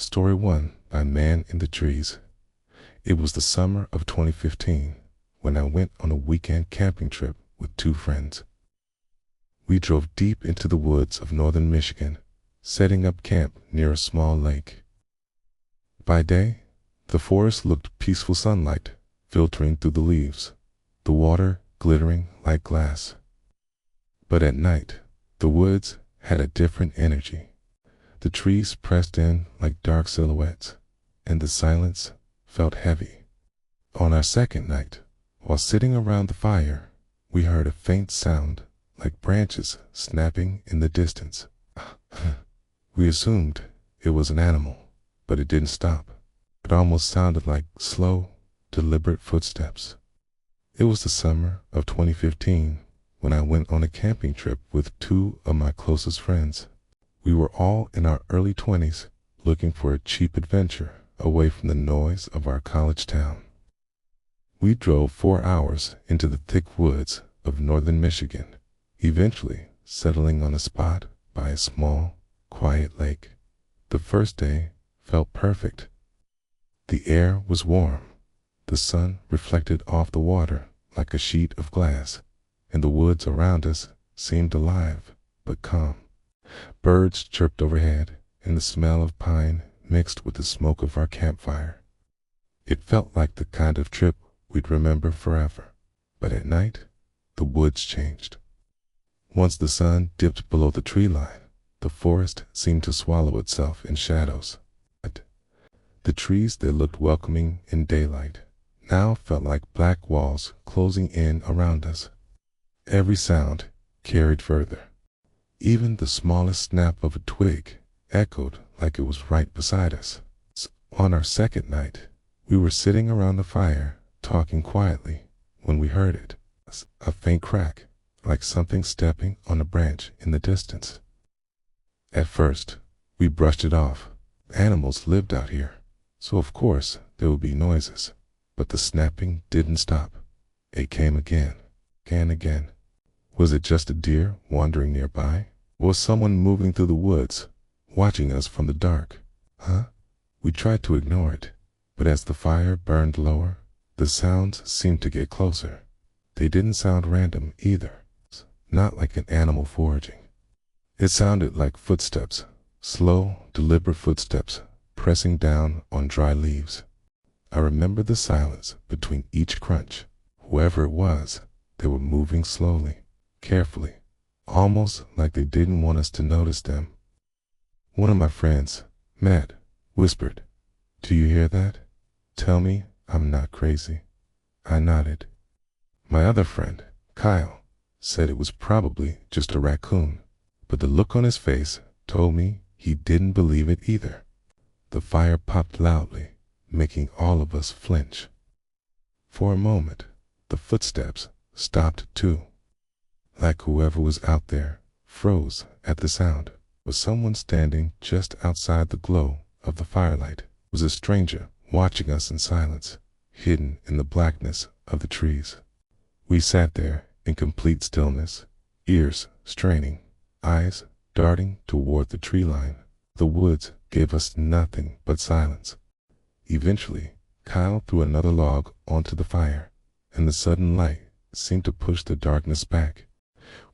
Story 1 by Man in the Trees. It was the summer of 2015 when I went on a weekend camping trip with two friends. We drove deep into the woods of northern Michigan, setting up camp near a small lake. By day, the forest looked peaceful, sunlight filtering through the leaves, the water glittering like glass. But at night, the woods had a different energy. The trees pressed in like dark silhouettes, and the silence felt heavy. On our second night, while sitting around the fire, we heard a faint sound like branches snapping in the distance. We assumed it was an animal, but it didn't stop. It almost sounded like slow, deliberate footsteps. It was the summer of 2015 when I went on a camping trip with two of my closest friends. We were all in our early 20s, looking for a cheap adventure away from the noise of our college town. We drove 4 hours into the thick woods of northern Michigan, eventually settling on a spot by a small, quiet lake. The first day felt perfect. The air was warm, the sun reflected off the water like a sheet of glass, and the woods around us seemed alive but calm. Birds chirped overhead, and the smell of pine mixed with the smoke of our campfire. It felt like the kind of trip we'd remember forever. But at night, the woods changed. Once the sun dipped below the tree line, the forest seemed to swallow itself in shadows. The trees that looked welcoming in daylight now felt like black walls closing in around us. Every sound carried further. Even the smallest snap of a twig echoed like it was right beside us. On our second night, we were sitting around the fire, talking quietly, when we heard it, a faint crack, like something stepping on a branch in the distance. At first, we brushed it off. Animals lived out here, so of course there would be noises. But the snapping didn't stop. It came again, and again. Was it just a deer wandering nearby? Or was someone moving through the woods, watching us from the dark? We tried to ignore it, but as the fire burned lower, the sounds seemed to get closer. They didn't sound random either, not like an animal foraging. It sounded like footsteps, slow, deliberate footsteps, pressing down on dry leaves. I remember the silence between each crunch. Whoever it was, they were moving slowly, carefully, almost like they didn't want us to notice them. One of my friends, Matt, whispered, "Do you hear that? Tell me I'm not crazy." I nodded. My other friend, Kyle, said it was probably just a raccoon, but the look on his face told me he didn't believe it either. The fire popped loudly, making all of us flinch. For a moment, the footsteps stopped too. Like whoever was out there froze at the sound. Was someone standing just outside the glow of the firelight? Was a stranger watching us in silence, hidden in the blackness of the trees? We sat there in complete stillness, ears straining, eyes darting toward the tree line. The woods gave us nothing but silence. Eventually, Kyle threw another log onto the fire, and the sudden light seemed to push the darkness back.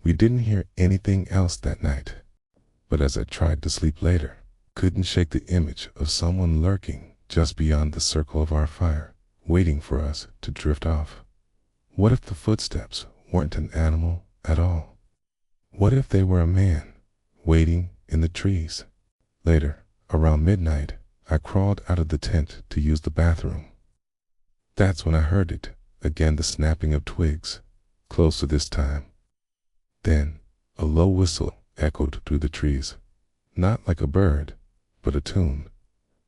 We didn't hear anything else that night, but as I tried to sleep later, couldn't shake the image of someone lurking just beyond the circle of our fire, waiting for us to drift off. What if the footsteps weren't an animal at all? What if they were a man, waiting in the trees? Later, around midnight, I crawled out of the tent to use the bathroom. That's when I heard it, again, the snapping of twigs, closer this time. Then, a low whistle echoed through the trees, not like a bird, but a tune.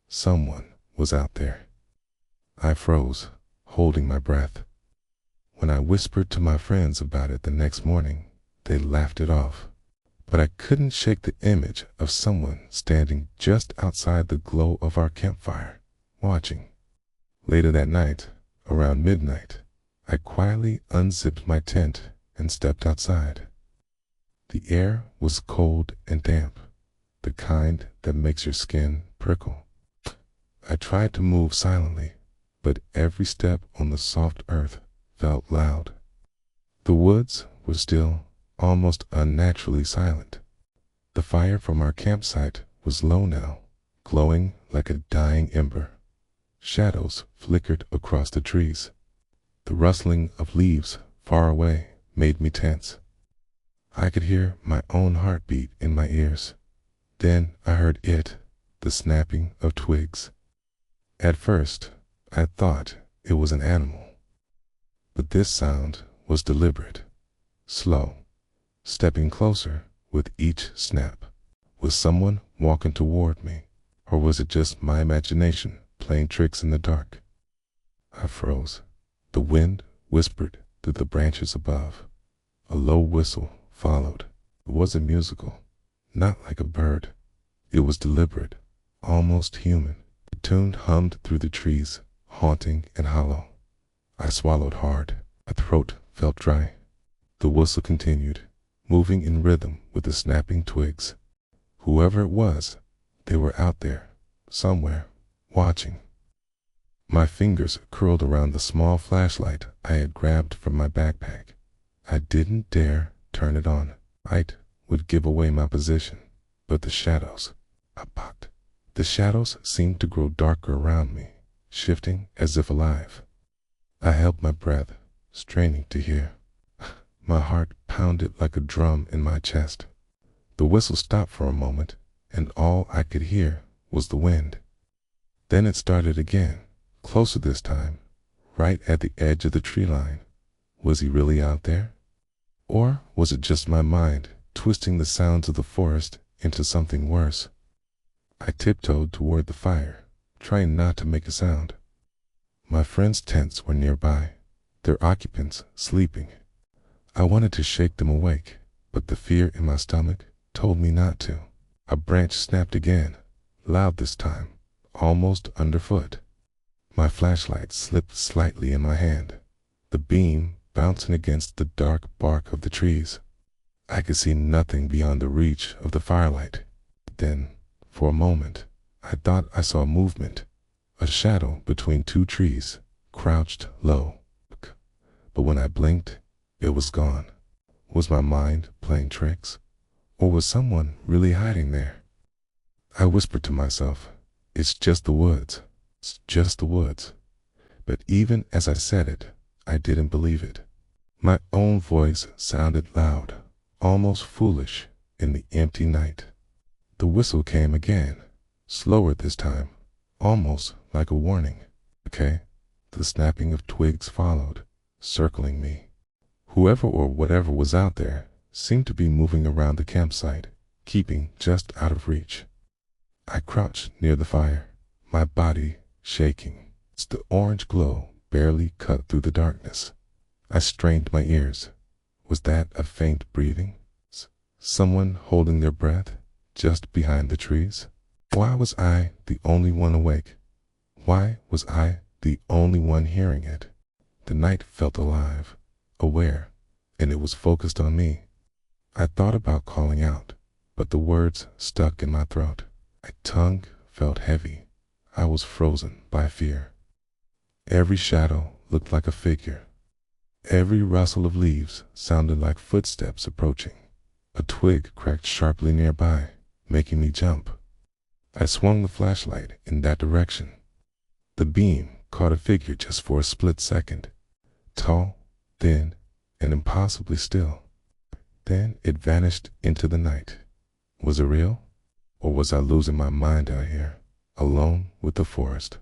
Someone was out there. I froze, holding my breath. When I whispered to my friends about it the next morning, they laughed it off. But I couldn't shake the image of someone standing just outside the glow of our campfire, watching. Later that night, around midnight, I quietly unzipped my tent and stepped outside. The air was cold and damp, the kind that makes your skin prickle. I tried to move silently, but every step on the soft earth felt loud. The woods were still, almost unnaturally silent. The fire from our campsite was low now, glowing like a dying ember. Shadows flickered across the trees. The rustling of leaves far away made me tense. I could hear my own heartbeat in my ears. Then I heard it, the snapping of twigs. At first, I thought it was an animal. But this sound was deliberate, slow, stepping closer with each snap. Was someone walking toward me, or was it just my imagination playing tricks in the dark? I froze. The wind whispered through the branches above. A low whistle followed. It wasn't musical, not like a bird. It was deliberate, almost human. The tune hummed through the trees, haunting and hollow. I swallowed hard. My throat felt dry. The whistle continued, moving in rhythm with the snapping twigs. Whoever it was, they were out there, somewhere, watching. My fingers curled around the small flashlight I had grabbed from my backpack. I didn't dare turn it on. Light would give away my position, but the shadows, I popped. The shadows seemed to grow darker around me, shifting as if alive. I held my breath, straining to hear. My heart pounded like a drum in my chest. The whistle stopped for a moment, and all I could hear was the wind. Then it started again, closer this time, right at the edge of the tree line. Was he really out there? Or was it just my mind twisting the sounds of the forest into something worse? I tiptoed toward the fire, trying not to make a sound. My friends' tents were nearby, their occupants sleeping. I wanted to shake them awake, but the fear in my stomach told me not to. A branch snapped again, loud this time, almost underfoot. My flashlight slipped slightly in my hand, the beam bouncing against the dark bark of the trees. I could see nothing beyond the reach of the firelight. Then, for a moment, I thought I saw movement, a shadow between two trees, crouched low. But when I blinked, it was gone. Was my mind playing tricks? Or was someone really hiding there? I whispered to myself, "It's just the woods. It's just the woods." But even as I said it, I didn't believe it. My own voice sounded loud, almost foolish, in the empty night. The whistle came again, slower this time, almost like a warning. Okay, the snapping of twigs followed, circling me. Whoever or whatever was out there seemed to be moving around the campsite, keeping just out of reach. I crouched near the fire, my body shaking. The orange glow barely cut through the darkness. I strained my ears. Was that a faint breathing? Someone holding their breath just behind the trees? Why was I the only one awake? Why was I the only one hearing it? The night felt alive, aware, and it was focused on me. I thought about calling out, but the words stuck in my throat. My tongue felt heavy. I was frozen by fear. Every shadow looked like a figure. Every rustle of leaves sounded like footsteps approaching. A twig cracked sharply nearby, making me jump. I swung the flashlight in that direction. The beam caught a figure just for a split second. Tall, thin, and impossibly still. Then it vanished into the night. Was it real? Or was I losing my mind out here, alone with the forest?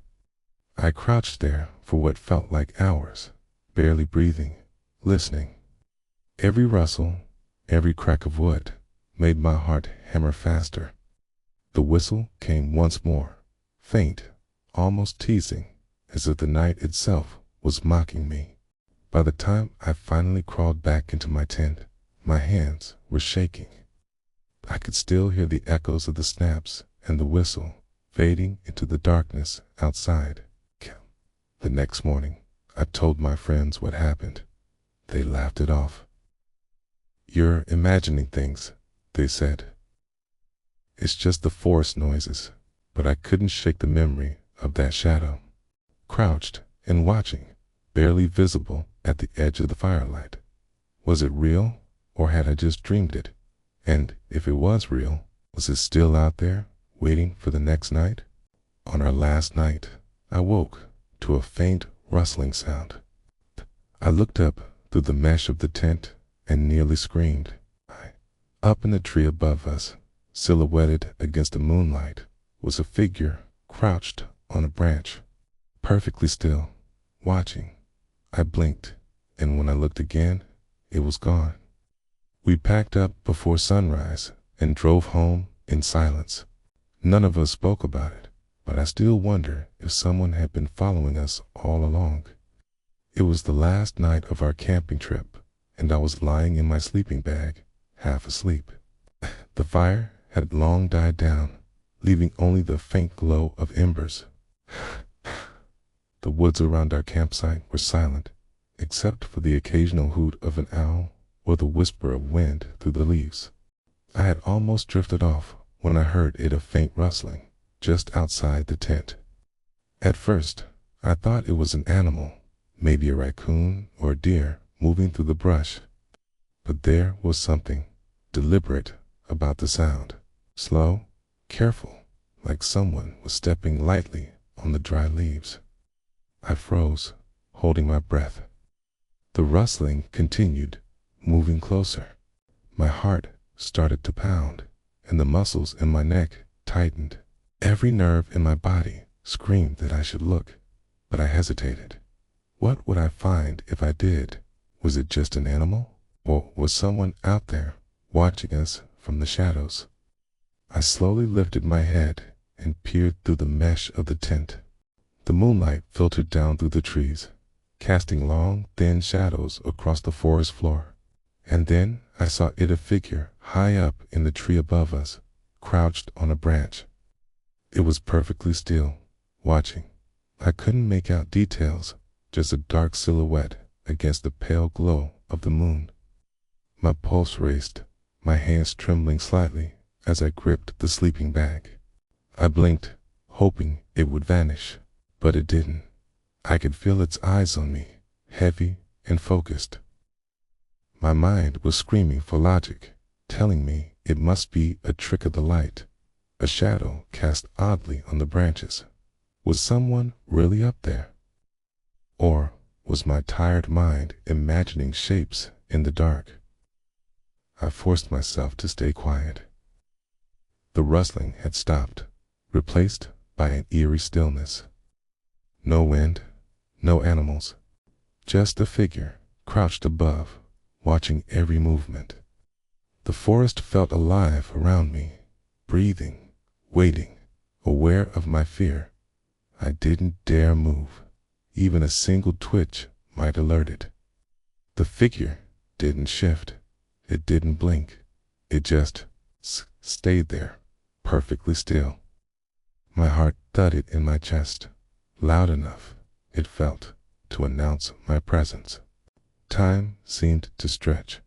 I crouched there for what felt like hours, barely breathing, listening. Every rustle, every crack of wood made my heart hammer faster. The whistle came once more, faint, almost teasing, as if the night itself was mocking me. By the time I finally crawled back into my tent, my hands were shaking. I could still hear the echoes of the snaps and the whistle fading into the darkness outside. The next morning, I told my friends what happened. They laughed it off. "You're imagining things," they said. "It's just the forest noises," but I couldn't shake the memory of that shadow, crouched and watching, barely visible at the edge of the firelight. Was it real, or had I just dreamed it? And if it was real, was it still out there, waiting for the next night? On our last night, I woke to a faint rustling sound. I looked up through the mesh of the tent and nearly screamed. Up in the tree above us, silhouetted against the moonlight, was a figure crouched on a branch, perfectly still, watching. I blinked, and when I looked again, it was gone. We packed up before sunrise and drove home in silence. None of us spoke about it, but I still wonder if someone had been following us all along. It was the last night of our camping trip, and I was lying in my sleeping bag, half asleep. The fire had long died down, leaving only the faint glow of embers. The woods around our campsite were silent, except for the occasional hoot of an owl or the whisper of wind through the leaves. I had almost drifted off when I heard a faint rustling just outside the tent. At first, I thought it was an animal, maybe a raccoon or a deer moving through the brush. But there was something deliberate about the sound, slow, careful, like someone was stepping lightly on the dry leaves. I froze, holding my breath. The rustling continued, moving closer. My heart started to pound, and the muscles in my neck tightened. Every nerve in my body screamed that I should look, but I hesitated. What would I find if I did? Was it just an animal? Or was someone out there watching us from the shadows? I slowly lifted my head and peered through the mesh of the tent. The moonlight filtered down through the trees, casting long, thin shadows across the forest floor. And then I saw a figure high up in the tree above us, crouched on a branch. It was perfectly still, watching. I couldn't make out details, just a dark silhouette against the pale glow of the moon. My pulse raced, my hands trembling slightly as I gripped the sleeping bag. I blinked, hoping it would vanish, but it didn't. I could feel its eyes on me, heavy and focused. My mind was screaming for logic, telling me it must be a trick of the light, a shadow cast oddly on the branches. Was someone really up there? Or was my tired mind imagining shapes in the dark? I forced myself to stay quiet. The rustling had stopped, replaced by an eerie stillness. No wind, no animals, just a figure crouched above, watching every movement. The forest felt alive around me, breathing, waiting, aware of my fear. I didn't dare move. Even a single twitch might alert it. The figure didn't shift. It didn't blink. It just stayed there, perfectly still. My heart thudded in my chest, loud enough, it felt, to announce my presence. Time seemed to stretch.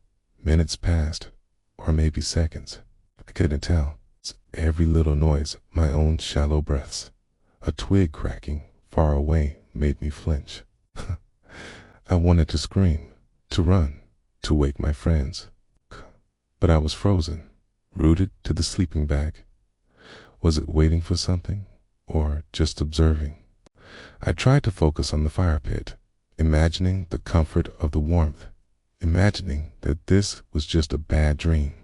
Minutes passed, or maybe seconds. I couldn't tell. Every little noise, my own shallow breaths. A twig cracking far away made me flinch. I wanted to scream, to run, to wake my friends. But I was frozen, rooted to the sleeping bag. Was it waiting for something, or just observing? I tried to focus on the fire pit, imagining the comfort of the warmth, imagining that this was just a bad dream.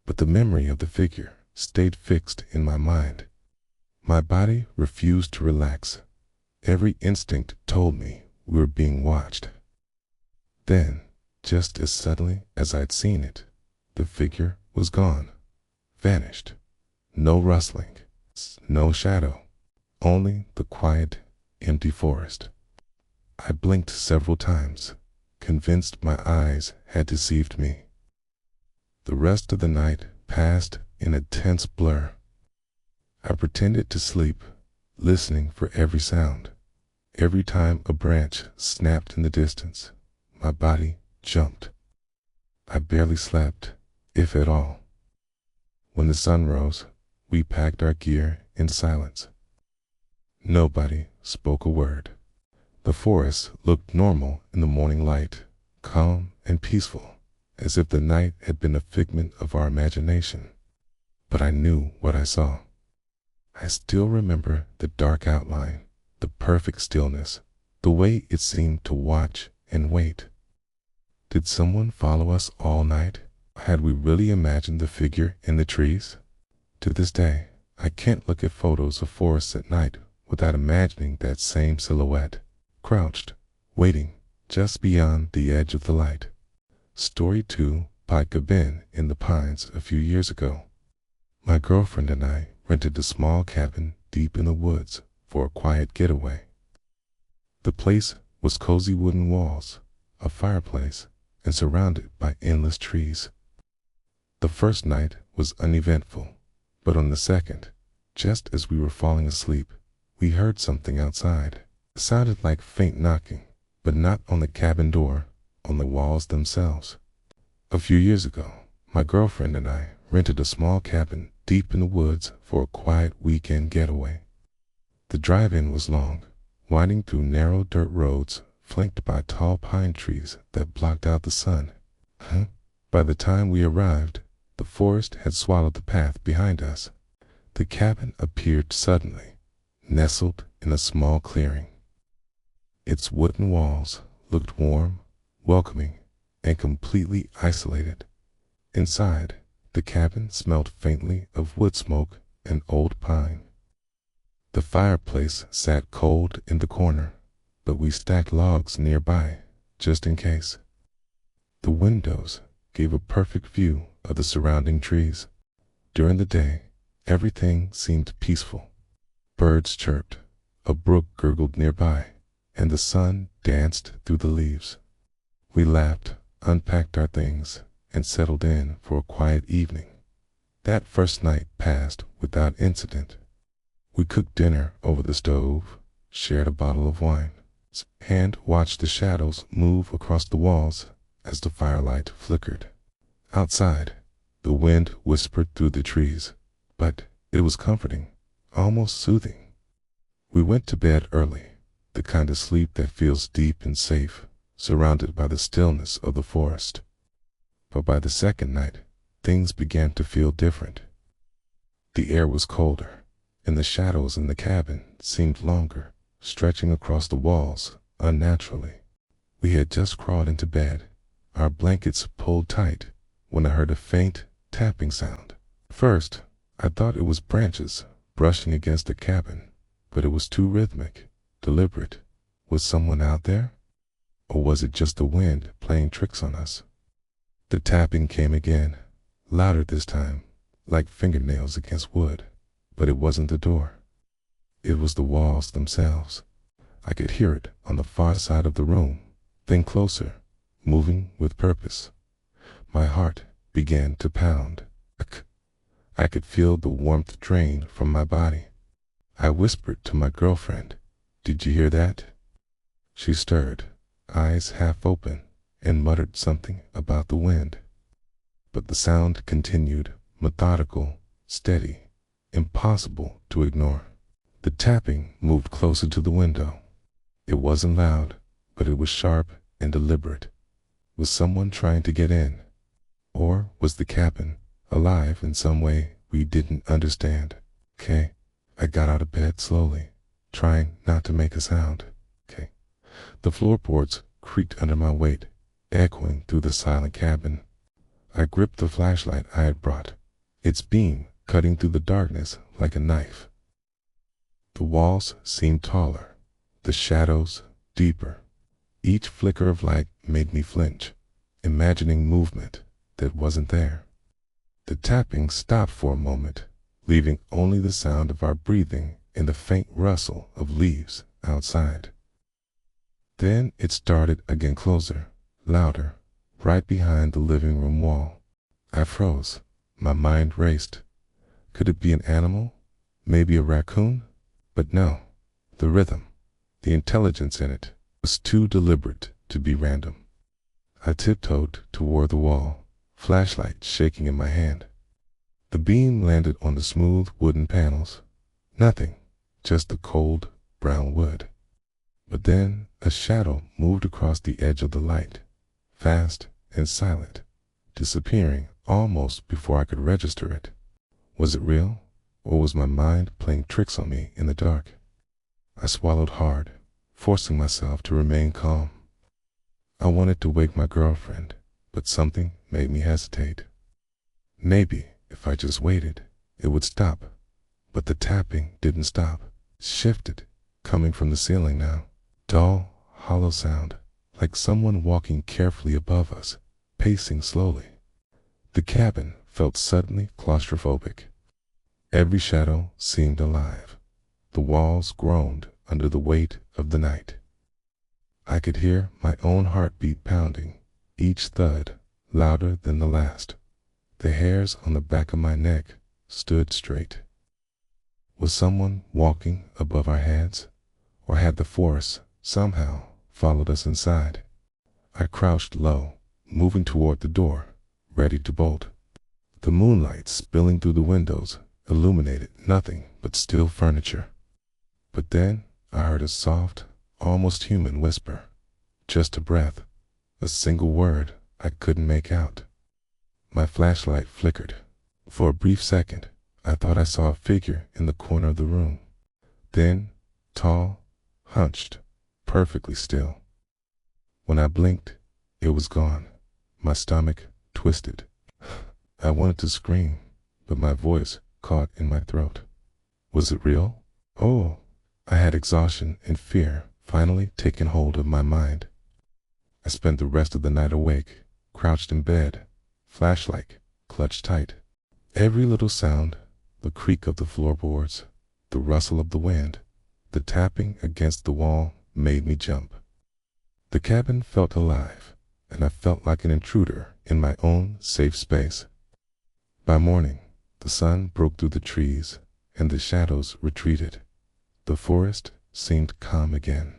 But the memory of the figure stayed fixed in my mind. My body refused to relax. Every instinct told me we were being watched. Then, just as suddenly as I'd seen it, the figure was gone, vanished. No rustling, no shadow, only the quiet, empty forest. I blinked several times, convinced my eyes had deceived me. The rest of the night passed in a tense blur. I pretended to sleep, listening for every sound. Every time a branch snapped in the distance, my body jumped. I barely slept, if at all. When the sun rose, we packed our gear in silence. Nobody spoke a word. The forest looked normal in the morning light, calm and peaceful, as if the night had been a figment of our imagination. But I knew what I saw. I still remember the dark outline, the perfect stillness, the way it seemed to watch and wait. Did someone follow us all night? Had we really imagined the figure in the trees? To this day, I can't look at photos of forests at night without imagining that same silhouette, crouched, waiting, just beyond the edge of the light. Story 2, Pike Ben in the Pines a few years ago. My girlfriend and I rented a small cabin deep in the woods for a quiet getaway. The place was cozy wooden walls, a fireplace, and surrounded by endless trees. The first night was uneventful, but on the second, just as we were falling asleep, we heard something outside. It sounded like faint knocking, but not on the cabin door, on the walls themselves. A few years ago, my girlfriend and I rented a small cabin deep in the woods for a quiet weekend getaway. The drive-in was long, winding through narrow dirt roads flanked by tall pine trees that blocked out the sun. By the time we arrived, the forest had swallowed the path behind us. The cabin appeared suddenly, nestled in a small clearing. Its wooden walls looked warm, welcoming, and completely isolated. Inside, the cabin smelled faintly of wood smoke and old pine. The fireplace sat cold in the corner, but we stacked logs nearby, just in case. The windows gave a perfect view of the surrounding trees. During the day, everything seemed peaceful. Birds chirped, a brook gurgled nearby, and the sun danced through the leaves. We laughed, unpacked our things, and settled in for a quiet evening. That first night passed without incident. We cooked dinner over the stove, shared a bottle of wine, and watched the shadows move across the walls as the firelight flickered. Outside, the wind whispered through the trees, but it was comforting, almost soothing. We went to bed early, the kind of sleep that feels deep and safe, surrounded by the stillness of the forest. But by the second night, things began to feel different. The air was colder, and the shadows in the cabin seemed longer, stretching across the walls unnaturally. We had just crawled into bed, our blankets pulled tight, when I heard a faint tapping sound. First, I thought it was branches brushing against the cabin, but it was too rhythmic, deliberate. Was someone out there? Or was it just the wind playing tricks on us? The tapping came again, louder this time, like fingernails against wood, but it wasn't the door. It was the walls themselves. I could hear it on the far side of the room, then closer, moving with purpose. My heart began to pound. I could feel the warmth drain from my body. I whispered to my girlfriend, "Did you hear that?" She stirred, eyes half open, and muttered something about the wind. But the sound continued, methodical, steady, impossible to ignore. The tapping moved closer to the window. It wasn't loud, but it was sharp and deliberate. Was someone trying to get in? Or was the cabin alive in some way we didn't understand? I got out of bed slowly, trying not to make a sound. The floorboards creaked under my weight, echoing through the silent cabin. I gripped the flashlight I had brought, its beam cutting through the darkness like a knife. The walls seemed taller, the shadows deeper. Each flicker of light made me flinch, imagining movement that wasn't there. The tapping stopped for a moment, leaving only the sound of our breathing and the faint rustle of leaves outside. Then it started again, closer, louder, right behind the living room wall. I froze. My mind raced. Could it be an animal? Maybe a raccoon? But no. The rhythm, the intelligence in it, was too deliberate to be random. I tiptoed toward the wall, flashlight shaking in my hand. The beam landed on the smooth wooden panels. Nothing, just the cold, brown wood. But then a shadow moved across the edge of the light, fast and silent, disappearing almost before I could register it. Was it real, or was my mind playing tricks on me in the dark? I swallowed hard, forcing myself to remain calm. I wanted to wake my girlfriend, but something made me hesitate. Maybe if I just waited, it would stop. But the tapping didn't stop. It shifted, coming from the ceiling now. Dull, hollow sound, like someone walking carefully above us, pacing slowly. The cabin felt suddenly claustrophobic. Every shadow seemed alive. The walls groaned under the weight of the night. I could hear my own heartbeat pounding, each thud louder than the last. The hairs on the back of my neck stood straight. Was someone walking above our heads, or had the force somehow followed us inside? I crouched low, moving toward the door, ready to bolt. The moonlight spilling through the windows illuminated nothing but still furniture. But then I heard a soft, almost human whisper. Just a breath, a single word I couldn't make out. My flashlight flickered. For a brief second, I thought I saw a figure in the corner of the room. Then, tall, hunched, perfectly still. When I blinked, it was gone. My stomach twisted. I wanted to scream, but my voice caught in my throat. Was it real? Oh, I had exhaustion and fear finally taken hold of my mind. I spent the rest of the night awake, crouched in bed, flashlight clutched tight. Every little sound, the creak of the floorboards, the rustle of the wind, the tapping against the wall made me jump. The cabin felt alive, and I felt like an intruder in my own safe space. By morning, the sun broke through the trees, and the shadows retreated. The forest seemed calm again.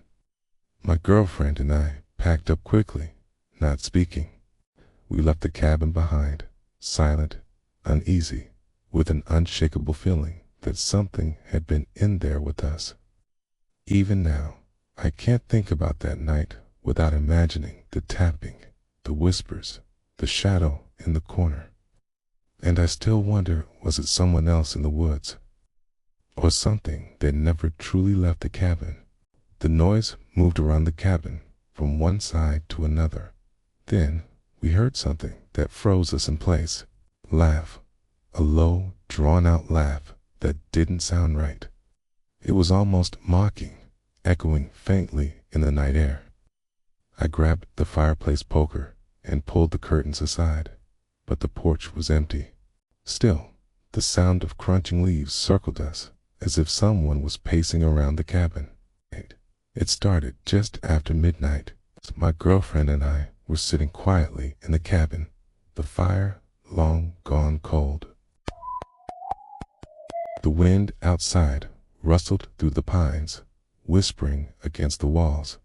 My girlfriend and I packed up quickly, not speaking. We left the cabin behind, silent, uneasy, with an unshakable feeling that something had been in there with us. Even now, I can't think about that night without imagining the tapping, the whispers, the shadow in the corner. And I still wonder, was it someone else in the woods? Or something that never truly left the cabin? The noise moved around the cabin, from one side to another. Then we heard something that froze us in place. Laugh. A low, drawn-out laugh that didn't sound right. It was almost mocking, echoing faintly in the night air. I grabbed the fireplace poker and pulled the curtains aside, but the porch was empty. Still, the sound of crunching leaves circled us, as if someone was pacing around the cabin. It started just after midnight. My girlfriend and I were sitting quietly in the cabin, the fire long gone cold. The wind outside rustled through the pines, whispering against the walls.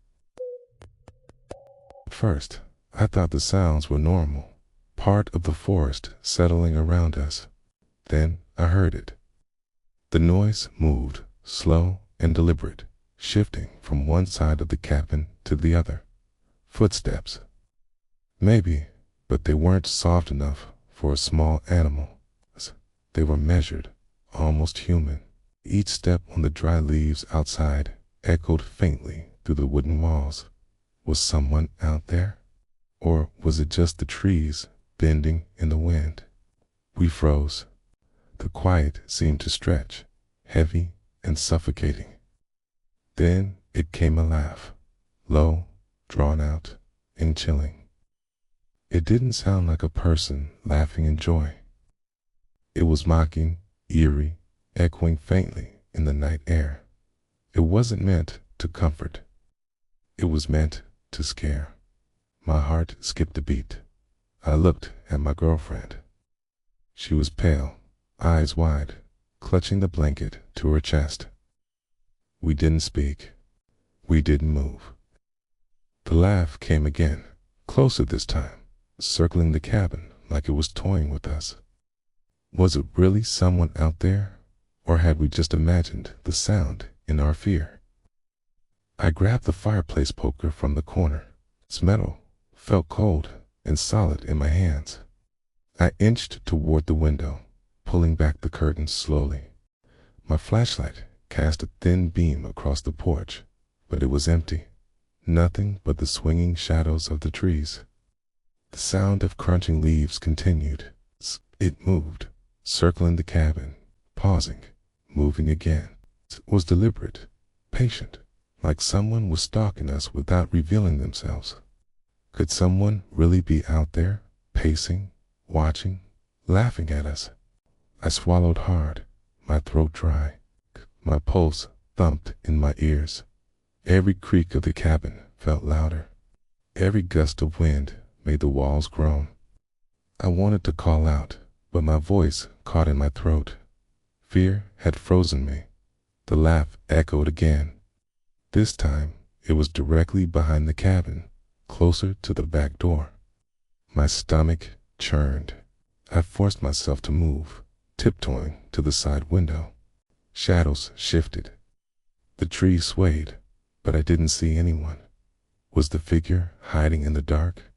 At first, I thought the sounds were normal, part of the forest settling around us. Then I heard it. The noise moved, slow and deliberate, shifting from one side of the cabin to the other. Footsteps. Maybe, but they weren't soft enough for a small animal. They were measured, almost human. Each step on the dry leaves outside echoed faintly through the wooden walls. Was someone out there? Or was it just the trees bending in the wind? We froze. The quiet seemed to stretch, heavy and suffocating. Then it came a laugh, low, drawn out, and chilling. It didn't sound like a person laughing in joy. It was mocking, eerie, echoing faintly in the night air. It wasn't meant to comfort. It was meant to scare. My heart skipped a beat. I looked at my girlfriend. She was pale, eyes wide, clutching the blanket to her chest. We didn't speak. We didn't move. The laugh came again, closer this time, circling the cabin like it was toying with us. Was it really someone out there, or had we just imagined the sound in our fear? I grabbed the fireplace poker from the corner. Its metal felt cold and solid in my hands. I inched toward the window, pulling back the curtains slowly. My flashlight cast a thin beam across the porch, but it was empty. Nothing but the swinging shadows of the trees. The sound of crunching leaves continued. It moved, circling the cabin, pausing, moving again. It was deliberate, patient, like someone was stalking us without revealing themselves. Could someone really be out there, pacing, watching, laughing at us? I swallowed hard, my throat dry. My pulse thumped in my ears. Every creak of the cabin felt louder. Every gust of wind made the walls groan. I wanted to call out, but my voice caught in my throat. Fear had frozen me. The laugh echoed again. This time, it was directly behind the cabin, closer to the back door. My stomach churned. I forced myself to move, tiptoeing to the side window. Shadows shifted. The trees swayed, but I didn't see anyone. Was the figure hiding in the dark?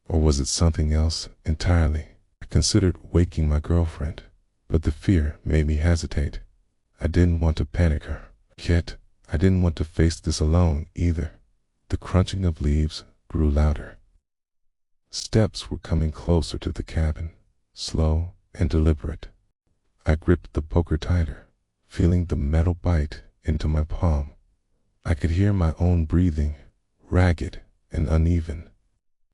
Or was it something else entirely? I considered waking my girlfriend, but the fear made me hesitate. I didn't want to panic her. Yet, I didn't want to face this alone either. The crunching of leaves grew louder. Steps were coming closer to the cabin, slow and deliberate. I gripped the poker tighter, feeling the metal bite into my palm. I could hear my own breathing, ragged and uneven.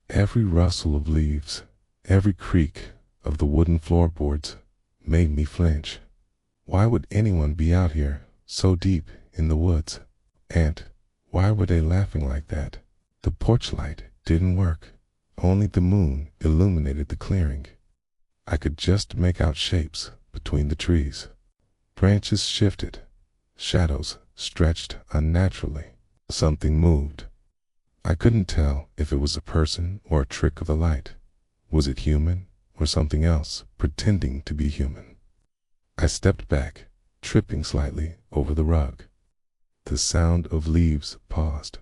Every rustle of leaves, every creak of the wooden floorboards made me flinch. Why would anyone be out here so deep in the woods? And why were they laughing like that? The porch light didn't work. Only the moon illuminated the clearing. I could just make out shapes between the trees. Branches shifted. Shadows stretched unnaturally. Something moved. I couldn't tell if it was a person or a trick of the light. Was it human or something else pretending to be human? I stepped back, tripping slightly over the rug. The sound of leaves paused.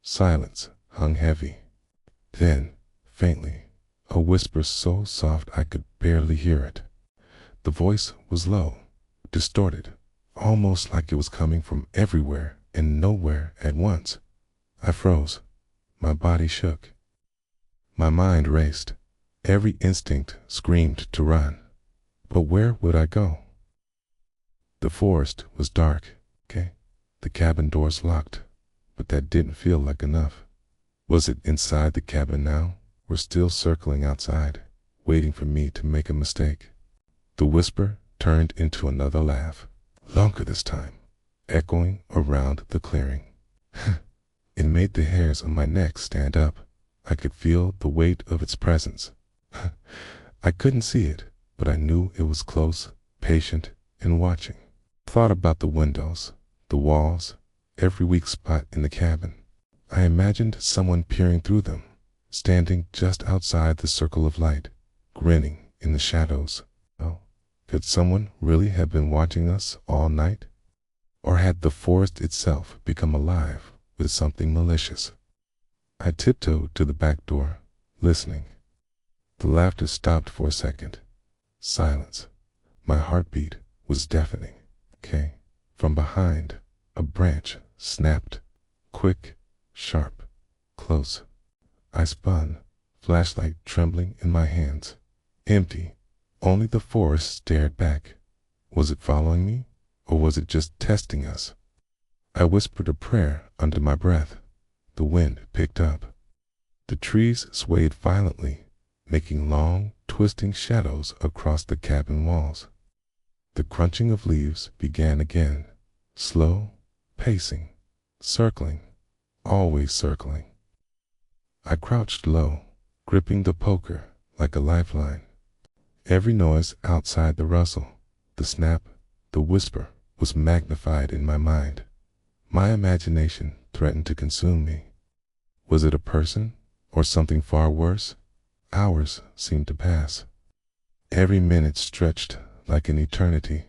Silence hung heavy. Then, faintly, a whisper so soft I could barely hear it. The voice was low, distorted, almost like it was coming from everywhere and nowhere at once. I froze. My body shook. My mind raced. Every instinct screamed to run. But where would I go? The forest was dark, the cabin doors locked, but that didn't feel like enough. Was it inside the cabin now, or still circling outside, waiting for me to make a mistake? The whisper turned into another laugh, longer this time, echoing around the clearing. It made the hairs on my neck stand up. I could feel the weight of its presence. I couldn't see it, but I knew it was close, patient, and watching. Thought about the windows, the walls, every weak spot in the cabin. I imagined someone peering through them, standing just outside the circle of light, grinning in the shadows. Oh, could someone really have been watching us all night? Or had the forest itself become alive with something malicious? I tiptoed to the back door, listening. The laughter stopped for a second. Silence. My heartbeat was deafening. From behind, a branch snapped. Quick, sharp, close. I spun, flashlight trembling in my hands. Empty. Only the forest stared back. Was it following me, or was it just testing us? I whispered a prayer under my breath. The wind picked up. The trees swayed violently, making long, twisting shadows across the cabin walls. The crunching of leaves began again, slow, pacing, circling, always circling. I crouched low, gripping the poker like a lifeline. Every noise outside the rustle, the snap, the whisper was magnified in my mind. My imagination threatened to consume me. Was it a person or something far worse? Hours seemed to pass. Every minute stretched like an eternity.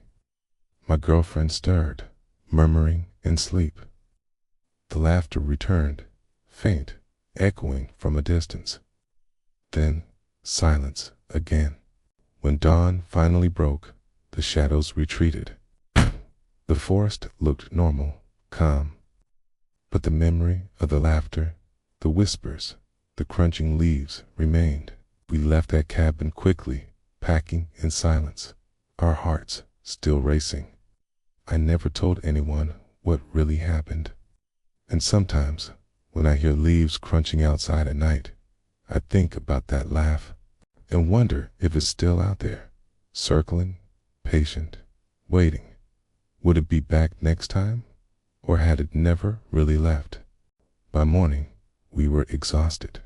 My girlfriend stirred, murmuring in sleep. The laughter returned, faint, echoing from a distance. Then silence again. When dawn finally broke, the shadows retreated. The forest looked normal, calm. But the memory of the laughter, the whispers, the crunching leaves remained. We left that cabin quickly, packing in silence, our hearts still racing. I never told anyone what really happened. And sometimes, when I hear leaves crunching outside at night, I think about that laugh and wonder if it's still out there, circling, patient, waiting. Would it be back next time? Or had it never really left? By morning, we were exhausted.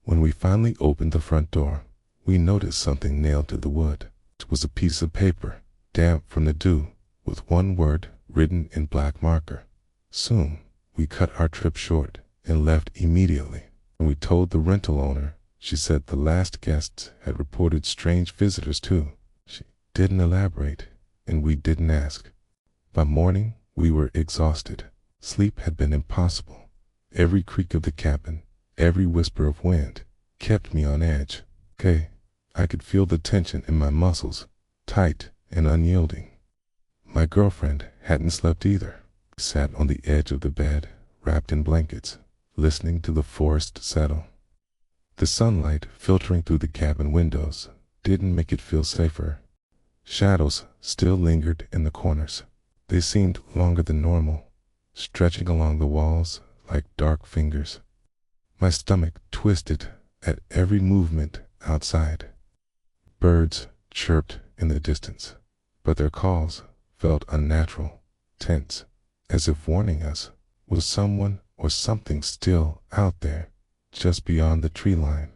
When we finally opened the front door, we noticed something nailed to the wood. It was a piece of paper, damp from the dew, with one word written in black marker. Soon, we cut our trip short and left immediately. When we told the rental owner, she said the last guests had reported strange visitors too. She didn't elaborate, and we didn't ask. By morning, we were exhausted. Sleep had been impossible. Every creak of the cabin, every whisper of wind, kept me on edge. I could feel the tension in my muscles, tight and unyielding. My girlfriend hadn't slept either. We sat on the edge of the bed, wrapped in blankets, listening to the forest settle. The sunlight filtering through the cabin windows didn't make it feel safer. Shadows still lingered in the corners. They seemed longer than normal, stretching along the walls like dark fingers. My stomach twisted at every movement outside. Birds chirped in the distance, but their calls felt unnatural, tense, as if warning us, was someone or something still out there, just beyond the tree line.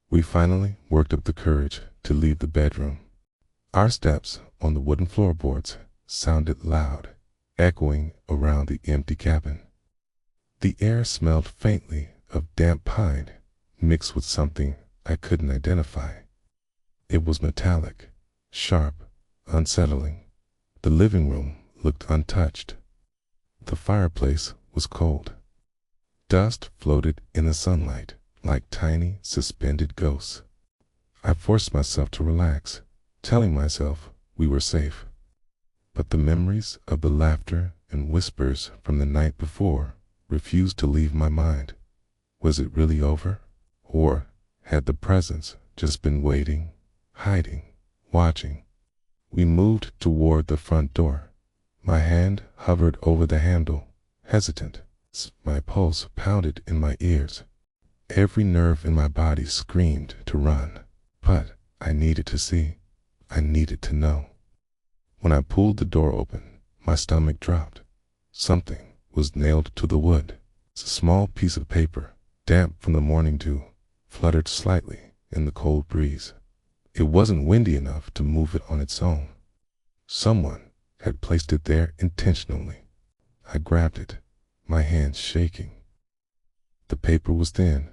We finally worked up the courage to leave the bedroom. Our steps on the wooden floorboards sounded loud, echoing around the empty cabin. The air smelled faintly of damp pine, mixed with something I couldn't identify. It was metallic, sharp, unsettling. The living room looked untouched. The fireplace was cold. Dust floated in the sunlight like tiny, suspended ghosts. I forced myself to relax, telling myself we were safe. But the memories of the laughter and whispers from the night before refused to leave my mind. Was it really over? Or had the presence just been waiting, hiding, watching? We moved toward the front door. My hand hovered over the handle, hesitant. My pulse pounded in my ears. Every nerve in my body screamed to run. But I needed to see. I needed to know. When I pulled the door open, my stomach dropped. Something was nailed to the wood. A small piece of paper, damp from the morning dew, fluttered slightly in the cold breeze. It wasn't windy enough to move it on its own. Someone had placed it there intentionally. I grabbed it, my hands shaking. The paper was thin,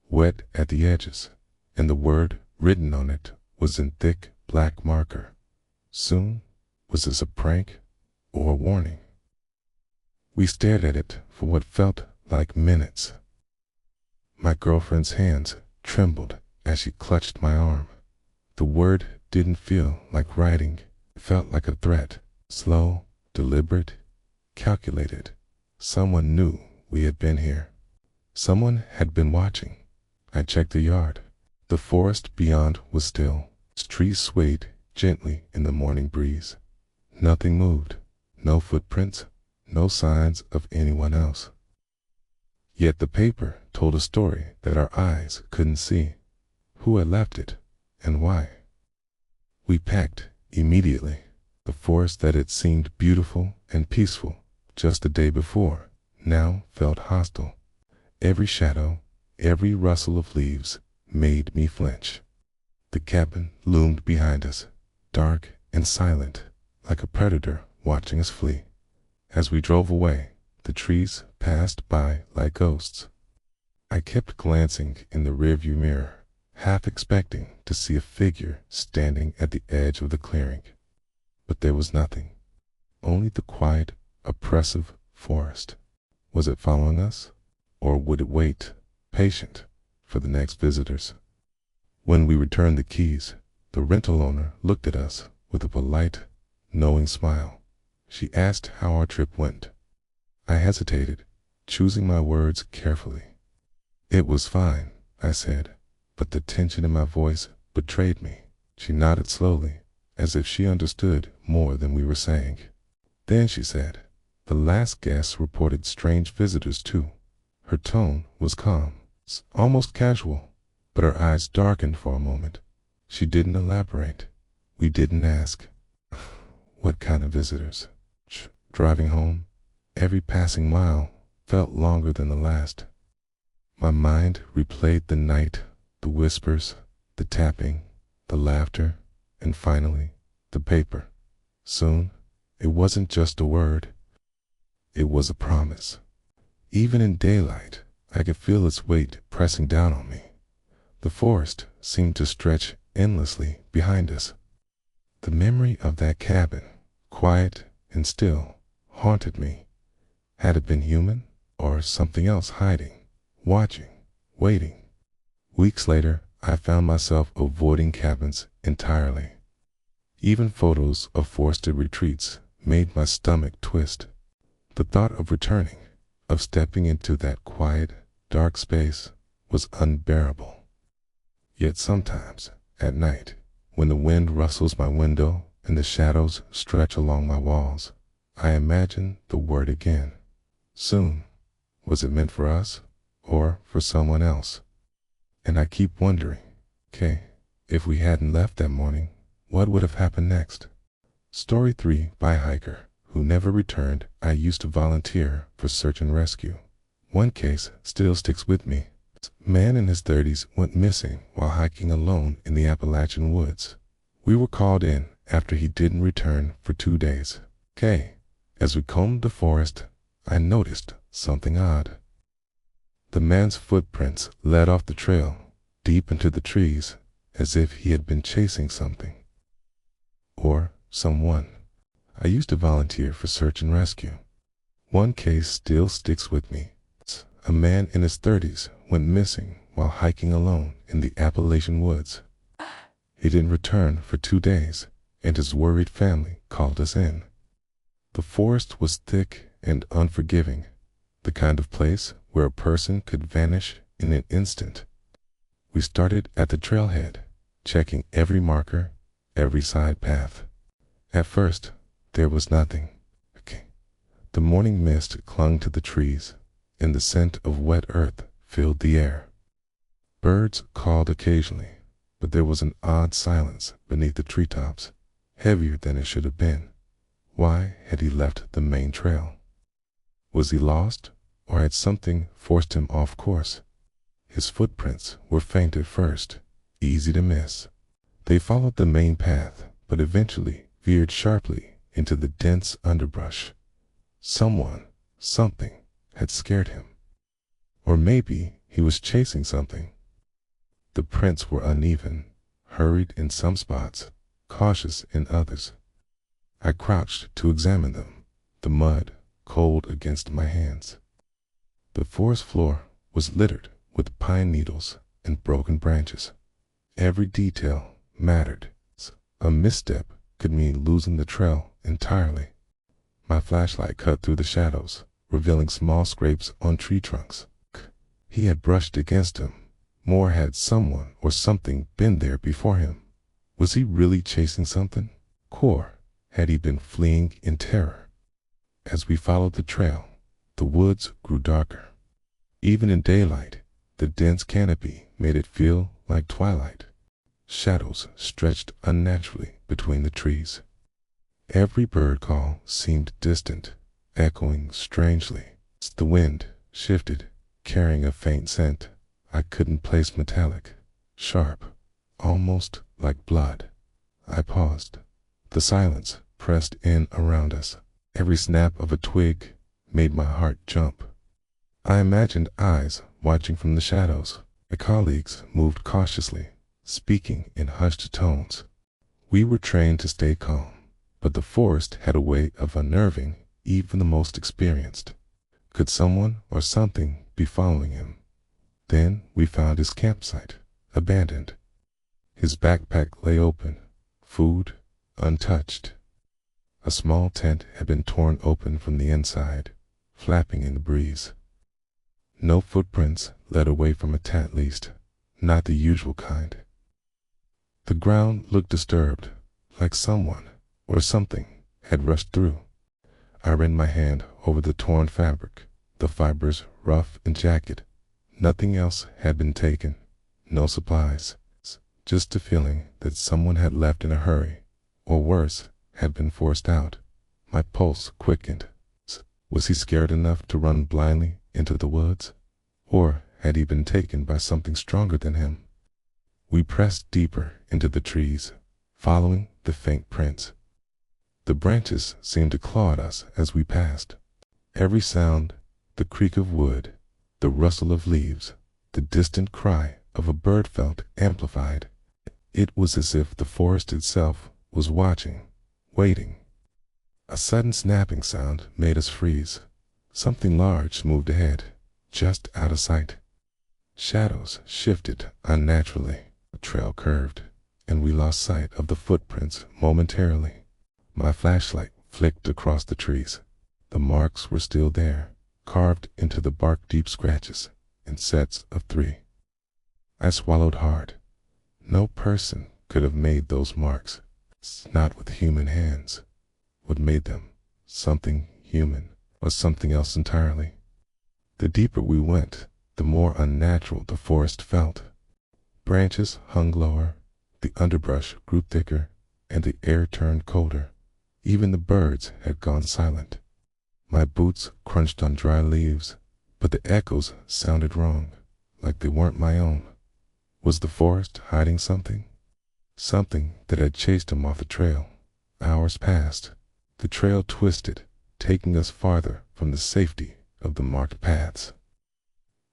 wet at the edges, and the word written on it was in thick black marker. Soon, was this a prank or a warning? We stared at it for what felt like minutes. My girlfriend's hands trembled as she clutched my arm. The word didn't feel like writing. It felt like a threat. Slow, deliberate, calculated. Someone knew we had been here. Someone had been watching. I checked the yard. The forest beyond was still. Its trees swayed gently in the morning breeze. Nothing moved. No footprints. No signs of anyone else. Yet the paper told a story that our eyes couldn't see. Who had left it, and why? We packed immediately. The forest that had seemed beautiful and peaceful just the day before now felt hostile. Every shadow, every rustle of leaves made me flinch. The cabin loomed behind us, dark and silent, like a predator watching us flee. As we drove away, the trees passed by like ghosts. I kept glancing in the rearview mirror, half expecting to see a figure standing at the edge of the clearing. But there was nothing, only the quiet, oppressive forest. Was it following us? Or would it wait, patient, for the next visitors? When we returned the keys, the rental owner looked at us with a polite, knowing smile. She asked how our trip went. I hesitated, choosing my words carefully. "It was fine," I said, but the tension in my voice betrayed me. She nodded slowly, as if she understood more than we were saying. Then she said, "The last guest reported strange visitors too." Her tone was calm, almost casual, but her eyes darkened for a moment. She didn't elaborate. We didn't ask. What kind of visitors? Driving home, every passing mile felt longer than the last. My mind replayed the night, the whispers, the tapping, the laughter, and finally, the paper. Soon, it wasn't just a word. It was a promise. Even in daylight, I could feel its weight pressing down on me. The forest seemed to stretch endlessly behind us. The memory of that cabin, quiet and still, haunted me. Had it been human, or something else hiding, watching, waiting? Weeks later, I found myself avoiding cabins entirely. Even photos of forested retreats made my stomach twist. The thought of returning, of stepping into that quiet, dark space, was unbearable. Yet sometimes, at night, when the wind rustles my window and the shadows stretch along my walls, I imagine the word again. Soon. Was it meant for us, or for someone else? And I keep wondering, if we hadn't left that morning, what would have happened next? Story 3 by hiker who never returned. I used to volunteer for search and rescue. One case still sticks with me. A man in his 30s went missing while hiking alone in the Appalachian woods. We were called in after he didn't return for 2 days. As we combed the forest, I noticed something odd. The man's footprints led off the trail, deep into the trees, as if he had been chasing something. Or someone. I used to volunteer for search and rescue. One case still sticks with me. A man in his 30s went missing while hiking alone in the Appalachian woods. He didn't return for 2 days, and his worried family called us in. The forest was thick and unforgiving, the kind of place where a person could vanish in an instant. We started at the trailhead, checking every marker, every side path. At first, there was nothing. The morning mist clung to the trees, and the scent of wet earth filled the air. Birds called occasionally, but there was an odd silence beneath the treetops, heavier than it should have been. Why had he left the main trail? Was he lost, or had something forced him off course? His footprints were faint at first, easy to miss. They followed the main path, but eventually veered sharply into the dense underbrush. Someone, something, had scared him. Or maybe he was chasing something. The prints were uneven, hurried in some spots, cautious in others. I crouched to examine them, the mud cold against my hands. The forest floor was littered with pine needles and broken branches. Every detail mattered. A misstep could mean losing the trail entirely. My flashlight cut through the shadows, revealing small scrapes on tree trunks. He had brushed against him. More had someone or something been there before him. Was he really chasing something? Or had he been fleeing in terror? As we followed the trail, the woods grew darker. Even in daylight, the dense canopy made it feel like twilight. Shadows stretched unnaturally between the trees. Every bird call seemed distant, echoing strangely. The wind shifted, carrying a faint scent. I couldn't place metallic, sharp, almost like blood. I paused. The silence pressed in around us. Every snap of a twig made my heart jump. I imagined eyes watching from the shadows. My colleagues moved cautiously, speaking in hushed tones. We were trained to stay calm, but the forest had a way of unnerving even the most experienced. Could someone or something be following him? Then we found his campsite, abandoned. His backpack lay open, food untouched. A small tent had been torn open from the inside, flapping in the breeze. No footprints led away from it, at least, not the usual kind. The ground looked disturbed, like someone or something had rushed through. I ran my hand over the torn fabric, the fibers rough and jagged. Nothing else had been taken, no supplies, just a feeling that someone had left in a hurry, or worse, had been forced out. My pulse quickened. Was he scared enough to run blindly into the woods? Or had he been taken by something stronger than him? We pressed deeper into the trees, following the faint prints. The branches seemed to claw at us as we passed. Every sound, the creak of wood, the rustle of leaves, the distant cry of a bird felt amplified. It was as if the forest itself was watching, waiting. A sudden snapping sound made us freeze. Something large moved ahead, just out of sight. Shadows shifted unnaturally. The trail curved, and we lost sight of the footprints momentarily. My flashlight flicked across the trees. The marks were still there, carved into the bark, deep scratches in sets of 3. I swallowed hard. No person could have made those marks, not with human hands. What made them? Something human, or something else entirely? The deeper we went, the more unnatural the forest felt. Branches hung lower, the underbrush grew thicker, and the air turned colder. Even the birds had gone silent. My boots crunched on dry leaves, but the echoes sounded wrong, like they weren't my own. Was the forest hiding something? Something that had chased him off the trail. Hours passed. The trail twisted, taking us farther from the safety of the marked paths.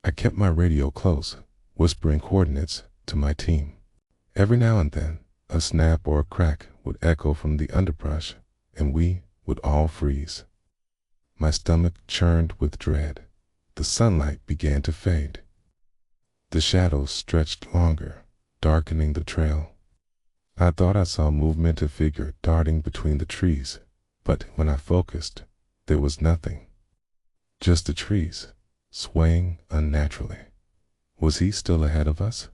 I kept my radio close, whispering coordinates to my team. Every now and then, a snap or a crack would echo from the underbrush, and we would all freeze. My stomach churned with dread. The sunlight began to fade. The shadows stretched longer, darkening the trail. I thought I saw movement, a figure darting between the trees, but when I focused, there was nothing. Just the trees, swaying unnaturally. Was he still ahead of us?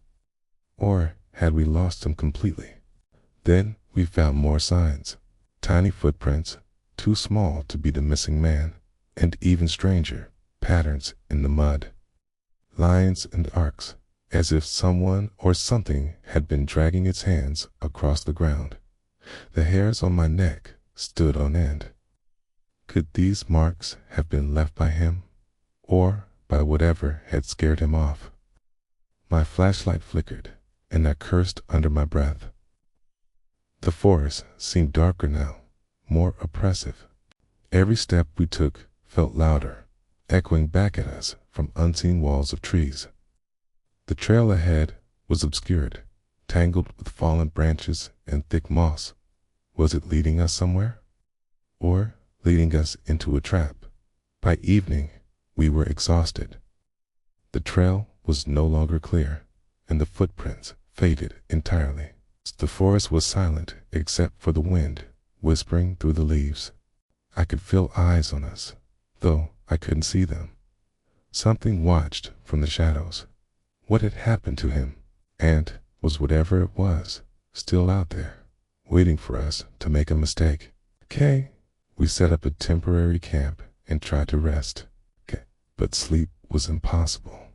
Or had we lost him completely? Then we found more signs. Tiny footprints, too small to be the missing man, and even stranger, patterns in the mud. Lines and arcs, as if someone or something had been dragging its hands across the ground. The hairs on my neck stood on end. Could these marks have been left by him, or by whatever had scared him off? My flashlight flickered, and I cursed under my breath. The forest seemed darker now, more oppressive. Every step we took felt louder, echoing back at us from unseen walls of trees. The trail ahead was obscured, tangled with fallen branches and thick moss. Was it leading us somewhere? Or leading us into a trap? By evening, we were exhausted. The trail was no longer clear, and the footprints faded entirely. The forest was silent except for the wind whispering through the leaves. I could feel eyes on us, though I couldn't see them. Something watched from the shadows. What had happened to him? And was whatever it was still out there, waiting for us to make a mistake? We set up a temporary camp and tried to rest. But sleep was impossible.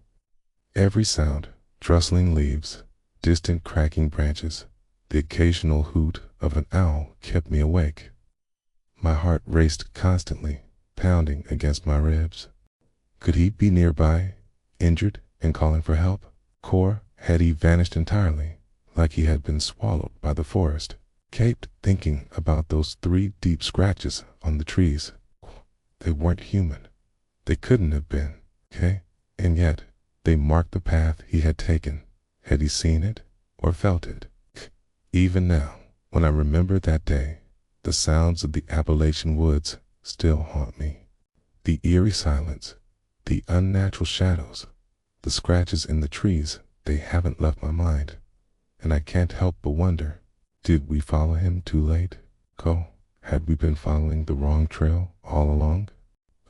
Every sound, rustling leaves, distant cracking branches, the occasional hoot of an owl kept me awake. My heart raced constantly, pounding against my ribs. Could he be nearby, injured and calling for help? Or had he vanished entirely, like he had been swallowed by the forest? Kept thinking about those 3 deep scratches on the trees. They weren't human. They couldn't have been, and yet they marked the path he had taken. Had he seen it or felt it? Even now, when I remember that day, the sounds of the Appalachian woods still haunt me. The eerie silence, The unnatural shadows, the scratches in the trees, they haven't left my mind, and I can't help but wonder, did we follow him too late? Had we been following the wrong trail all along?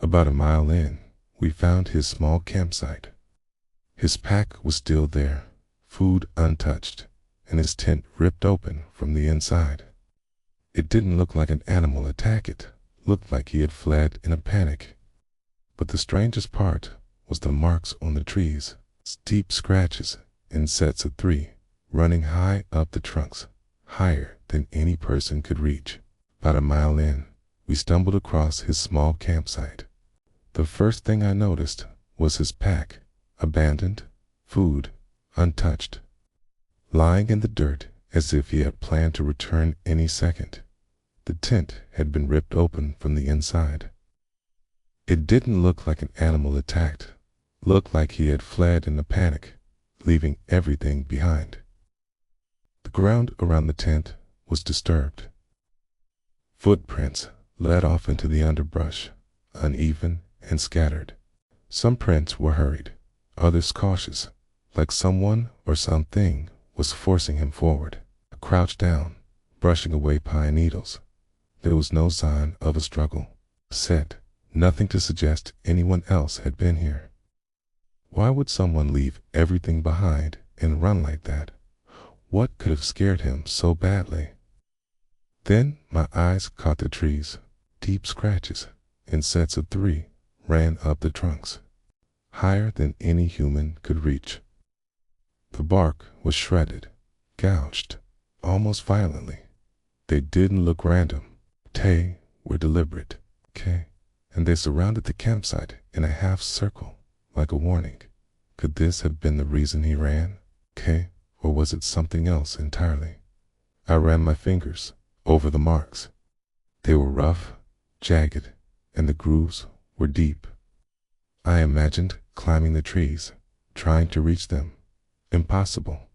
About a mile in, we found his small campsite. His pack was still there, food untouched, and his tent ripped open from the inside. It didn't look like an animal attack, it looked like he had fled in a panic. But the strangest part was the marks on the trees, steep scratches in sets of 3, running high up the trunks, higher than any person could reach. About a mile in, we stumbled across his small campsite. The first thing I noticed was his pack, abandoned, food untouched, lying in the dirt as if he had planned to return any second. The tent had been ripped open from the inside. It didn't look like an animal attacked, looked like he had fled in a panic, leaving everything behind. The ground around the tent was disturbed. Footprints led off into the underbrush, uneven and scattered. Some prints were hurried, others cautious, like someone or something was forcing him forward. I crouched down, brushing away pine needles. There was no sign of a struggle. Nothing to suggest anyone else had been here. Why would someone leave everything behind and run like that? What could have scared him so badly? Then my eyes caught the trees. Deep scratches, in sets of 3, ran up the trunks, higher than any human could reach. The bark was shredded, gouged, almost violently. They didn't look random. They were deliberate. And they surrounded the campsite in a half circle, like a warning. Could this have been the reason he ran? Or was it something else entirely? I ran my fingers over the marks. They were rough, jagged, and the grooves were deep. I imagined climbing the trees, trying to reach them. Impossible.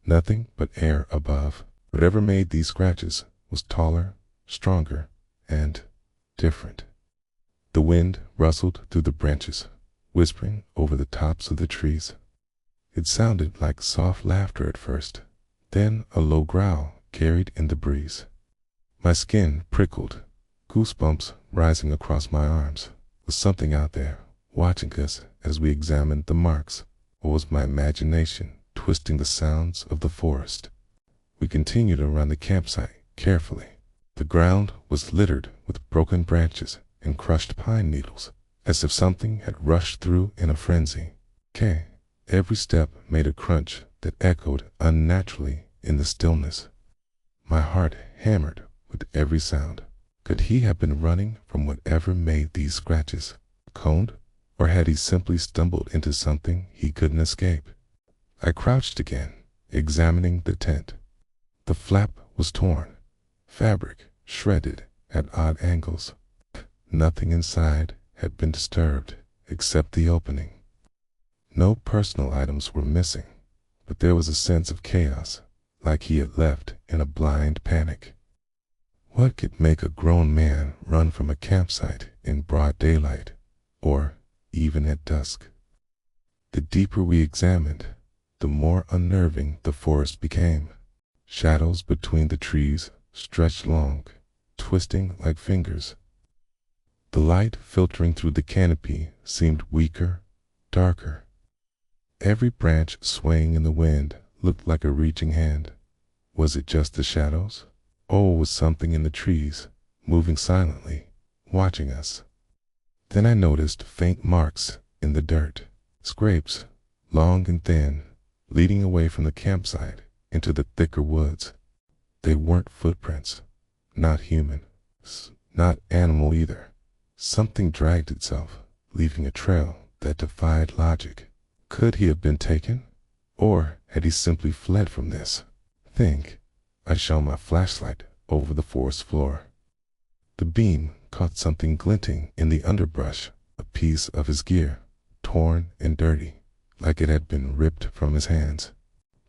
Nothing but air above. Whatever made these scratches was taller, stronger, and different. The wind rustled through the branches, whispering over the tops of the trees. It sounded like soft laughter at first, then a low growl carried in the breeze. My skin prickled, goosebumps rising across my arms. Was something out there, watching us as we examined the marks, or was my imagination twisting the sounds of the forest? We continued around the campsite carefully. The ground was littered with broken branches and crushed pine needles, as if something had rushed through in a frenzy. Every step made a crunch that echoed unnaturally in the stillness. My heart hammered with every sound. Could he have been running from whatever made these scratches? Coned? Or had he simply stumbled into something he couldn't escape? I crouched again, examining the tent. The flap was torn, fabric shredded at odd angles. Nothing inside had been disturbed except the opening. No personal items were missing, but there was a sense of chaos, like he had left in a blind panic. What could make a grown man run from a campsite in broad daylight, or even at dusk? The deeper we examined, the more unnerving the forest became. Shadows between the trees stretched long, twisting like fingers. The light filtering through the canopy seemed weaker, darker. Every branch swaying in the wind looked like a reaching hand. Was it just the shadows? Or was something in the trees, moving silently, watching us? Then I noticed faint marks in the dirt, scrapes, long and thin, leading away from the campsite into the thicker woods. They weren't footprints, not human, not animal either. Something dragged itself, leaving a trail that defied logic. Could he have been taken? Or had he simply fled from this? I shone my flashlight over the forest floor. The beam caught something glinting in the underbrush, a piece of his gear, torn and dirty, like it had been ripped from his hands.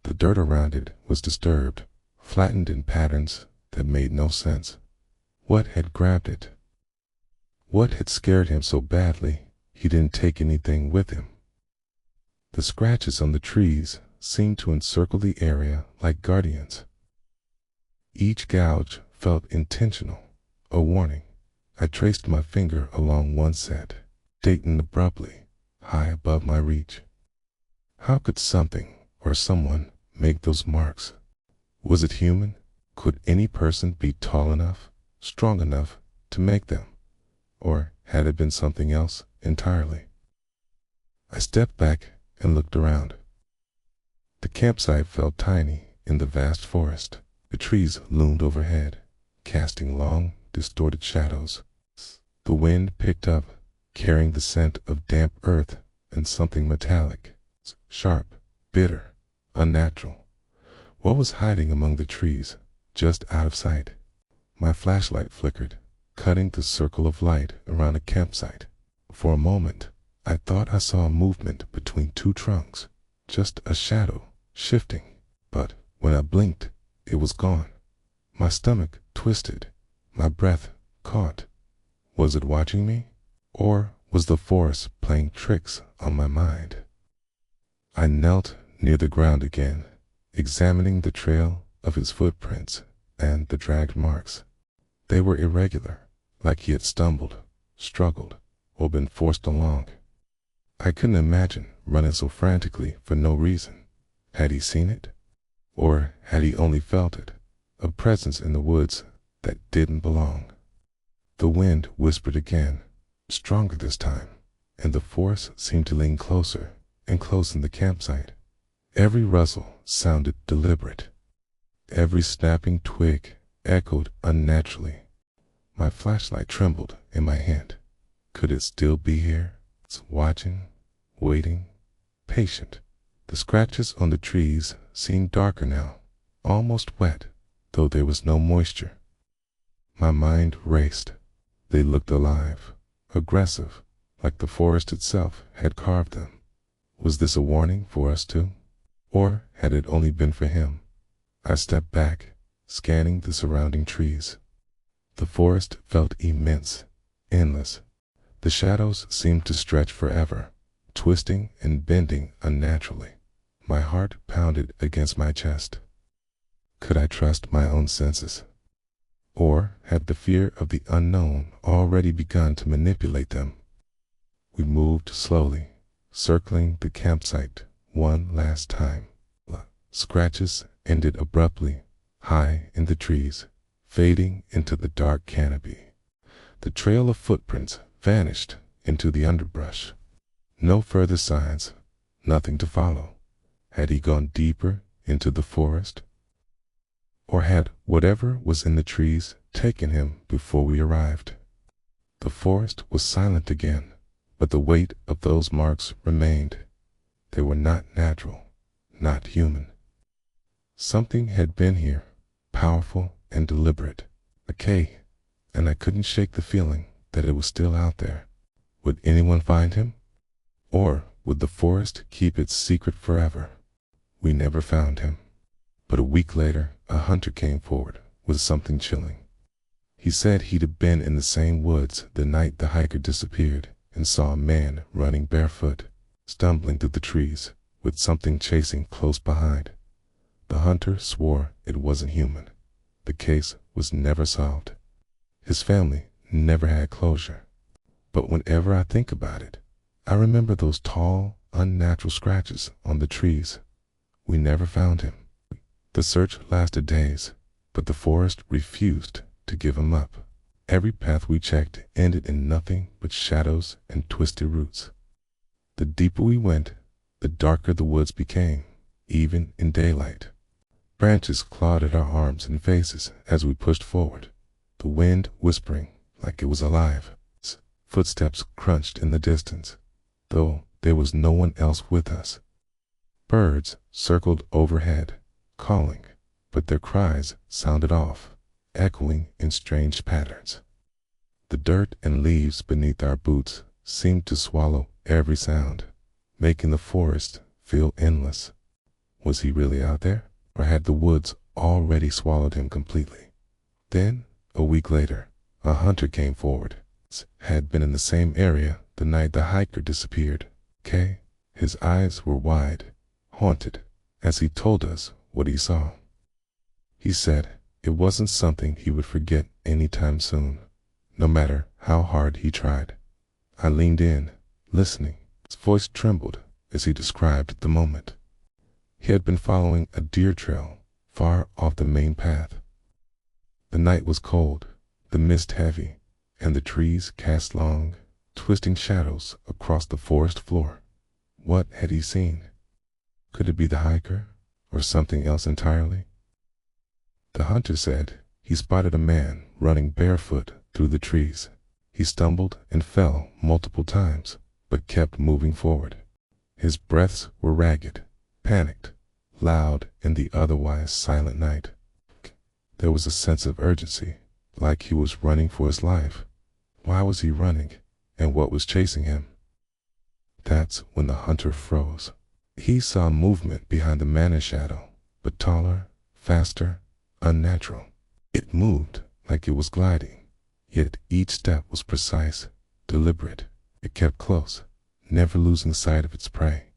The dirt around it was disturbed, flattened in patterns that made no sense. What had grabbed it? What had scared him so badly he didn't take anything with him. The scratches on the trees seemed to encircle the area like guardians. Each gouge felt intentional, a warning. I traced my finger along one set, dating abruptly, high above my reach. How could something or someone make those marks? Was it human? Could any person be tall enough, strong enough to make them? Or had it been something else entirely? I stepped back and looked around. The campsite felt tiny in the vast forest. The trees loomed overhead, casting long, distorted shadows. The wind picked up, carrying the scent of damp earth and something metallic, sharp, bitter, unnatural. What was hiding among the trees, just out of sight? My flashlight flickered, cutting the circle of light around the campsite. For a moment, I thought I saw a movement between two trunks, just a shadow, shifting. But when I blinked, it was gone. My stomach twisted, my breath caught. Was it watching me? Or was the forest playing tricks on my mind? I knelt near the ground again, examining the trail of his footprints and the dragged marks. They were irregular, like he had stumbled, struggled, or been forced along. I couldn't imagine running so frantically for no reason. Had he seen it? Or had he only felt it, a presence in the woods that didn't belong? The wind whispered again, stronger this time, and the forest seemed to lean closer and close in the campsite. Every rustle sounded deliberate. Every snapping twig echoed unnaturally. My flashlight trembled in my hand. Could it still be here, watching, waiting, patient? The scratches on the trees seemed darker now, almost wet, though there was no moisture. My mind raced. They looked alive, aggressive, like the forest itself had carved them. Was this a warning for us too? Or had it only been for him? I stepped back, scanning the surrounding trees. The forest felt immense, endless. The shadows seemed to stretch forever, twisting and bending unnaturally. My heart pounded against my chest. Could I trust my own senses? Or had the fear of the unknown already begun to manipulate them? We moved slowly, circling the campsite one last time. Scratches ended abruptly, high in the trees, fading into the dark canopy. The trail of footprints vanished into the underbrush. No further signs, nothing to follow. Had he gone deeper into the forest? Or had whatever was in the trees taken him before we arrived? The forest was silent again, but the weight of those marks remained. They were not natural, not human. Something had been here, powerful and deliberate, decay, and I couldn't shake the feeling that it was still out there. Would anyone find him? Or would the forest keep its secret forever? We never found him. But a week later, a hunter came forward with something chilling. He said he'd have been in the same woods the night the hiker disappeared and saw a man running barefoot, stumbling through the trees, with something chasing close behind. The hunter swore it wasn't human. The case was never solved. His family never had closure. But whenever I think about it, I remember those tall, unnatural scratches on the trees. We never found him. The search lasted days, but the forest refused to give him up. Every path we checked ended in nothing but shadows and twisted roots. The deeper we went, the darker the woods became, even in daylight. Branches clawed at our arms and faces as we pushed forward, the wind whispering like it was alive. Footsteps crunched in the distance, though there was no one else with us. Birds circled overhead, calling, but their cries sounded off, echoing in strange patterns. The dirt and leaves beneath our boots seemed to swallow every sound, making the forest feel endless. Was he really out there, or had the woods already swallowed him completely? Then, a week later, a hunter came forward. Had been in the same area The night the hiker disappeared, Kay, his eyes were wide, haunted, as he told us what he saw. He said it wasn't something he would forget anytime soon, no matter how hard he tried. I leaned in, listening. His voice trembled as he described the moment. He had been following a deer trail far off the main path. The night was cold, the mist heavy, and the trees cast long, twisting shadows across the forest floor. What had he seen? Could it be the hiker, or something else entirely? The hunter said he spotted a man running barefoot through the trees. He stumbled and fell multiple times, but kept moving forward. His breaths were ragged, panicked, loud in the otherwise silent night. There was a sense of urgency, like he was running for his life. Why was he running, and what was chasing him? That's when the hunter froze. He saw movement behind the man in shadow, but taller, faster, unnatural. It moved like it was gliding, yet each step was precise, deliberate. It kept close, never losing sight of its prey.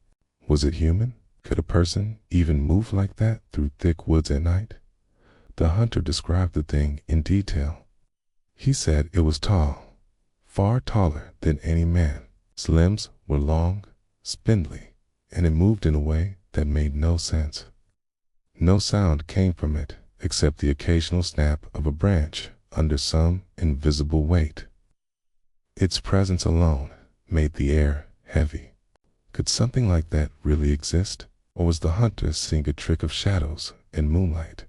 Was it human? Could a person even move like that through thick woods at night? The hunter described the thing in detail. He said it was tall, far taller than any man. Its limbs were long, spindly, and it moved in a way that made no sense. No sound came from it except the occasional snap of a branch under some invisible weight. Its presence alone made the air heavy. Could something like that really exist, or was the hunter seeing a trick of shadows and moonlight?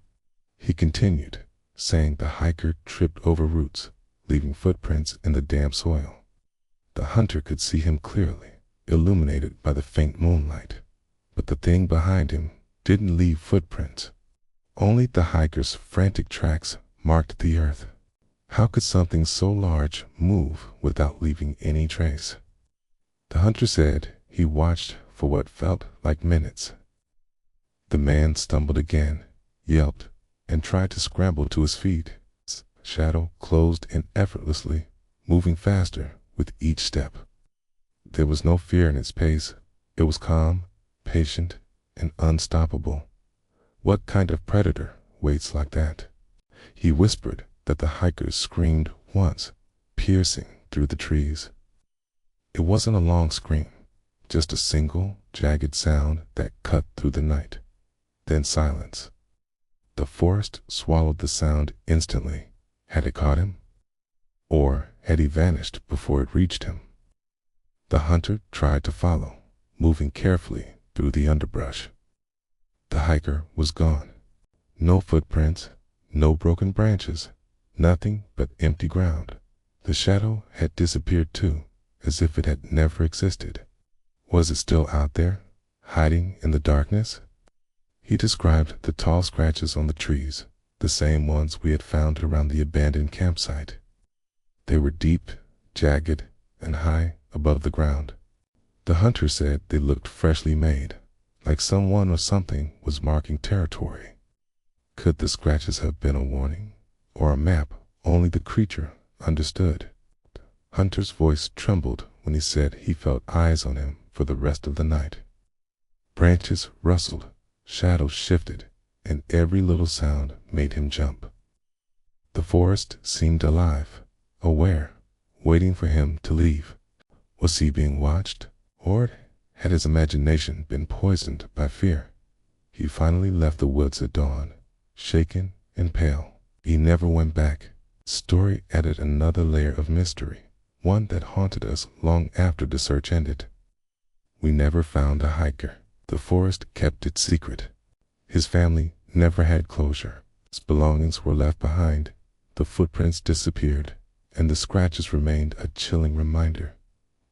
He continued, saying the hiker tripped over roots, leaving footprints in the damp soil. The hunter could see him clearly, illuminated by the faint moonlight, but the thing behind him didn't leave footprints. Only the hiker's frantic tracks marked the earth. How could something so large move without leaving any trace? The hunter said he watched for what felt like minutes. The man stumbled again, yelped, and tried to scramble to his feet. His shadow closed in effortlessly, moving faster with each step. There was no fear in its pace. It was calm, patient, and unstoppable. What kind of predator waits like that? He whispered that the hikers screamed once, piercing through the trees. It wasn't a long scream, just a single, jagged sound that cut through the night. Then silence. The forest swallowed the sound instantly. Had it caught him? Or had he vanished before it reached him? The hunter tried to follow, moving carefully through the underbrush. The hiker was gone. No footprints, no broken branches, nothing but empty ground. The shadow had disappeared too, as if it had never existed. Was it still out there, hiding in the darkness? He described the tall scratches on the trees, the same ones we had found around the abandoned campsite. They were deep, jagged, and high above the ground. The hunter said they looked freshly made, like someone or something was marking territory. Could the scratches have been a warning, or a map only the creature understood? Hunter's voice trembled when he said he felt eyes on him for the rest of the night. Branches rustled, shadows shifted, and every little sound made him jump. The forest seemed alive, aware, waiting for him to leave. Was he being watched, or had his imagination been poisoned by fear? He finally left the woods at dawn, shaken and pale. He never went back. The story added another layer of mystery, one that haunted us long after the search ended. We never found a hiker. The forest kept its secret. His family never had closure. His belongings were left behind, the footprints disappeared, and the scratches remained a chilling reminder.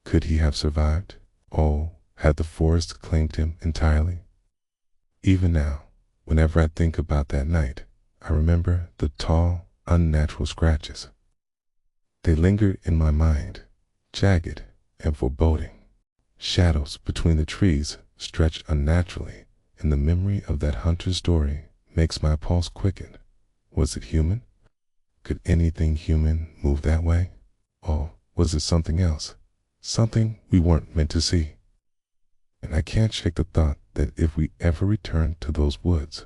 Could he have survived? Oh, had the forest claimed him entirely? Even now, whenever I think about that night, I remember the tall, unnatural scratches. They lingered in my mind, jagged and foreboding. Shadows between the trees stretched unnaturally, and the memory of that hunter's story makes my pulse quicken. Was it human? Could anything human move that way? Or was it something else? something we weren't meant to see. And I can't shake the thought that if we ever return to those woods,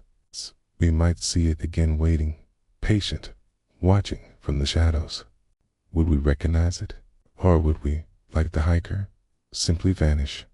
we might see it again waiting, patient, watching from the shadows. Would we recognize it? Or would we, like the hiker, simply vanish?